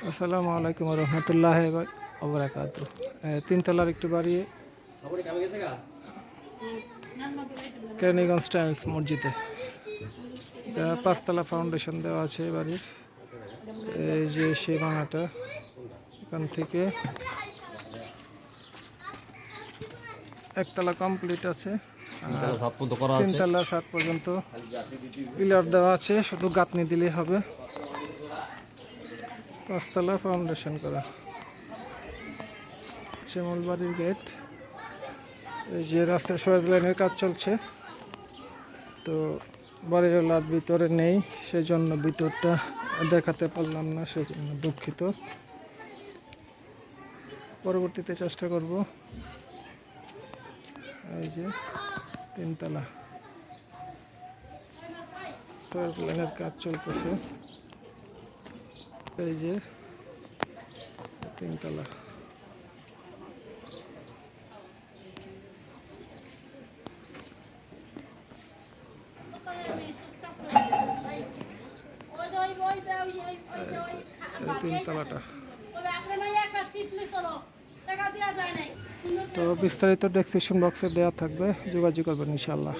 আসসালামু আলাইকুম রহমতুল্লাহ ওবরাকাত। তিনতলার একটি বাড়ি কেরানীগঞ্জ টাইমস মসজিদে, পাঁচতলা ফাউন্ডেশন দেওয়া আছে এই বাড়ির। এই যে সীমানাটা এখান থেকে একতলা কমপ্লিট আছে, তিনতলা ছাদ পর্যন্ত পিলার দেওয়া আছে, শুধু গাঁথনি দিলেই হবে। পাঁচতলা ফাউন্ডেশন করা, শ্যামল বাড়ির গেট। এই যে রাস্তার সরাজ লাইনের কাজ চলছে, তো বাড়িওয়ালার ভিতরে নেই, সেজন্য ভিতরটা দেখাতে পারলাম না, সেজন্য দুঃখিত। পরবর্তীতে চেষ্টা করব। এই যে তিনতলা সরাজ লাইনের কাজ চলতেছে, এই যে তিনতলা। তিনতলাটা তো বিস্তারিত ডেসক্রিপশন বক্সে দেওয়া থাকবে, যোগাযোগ করবেন ইনশাআল্লাহ।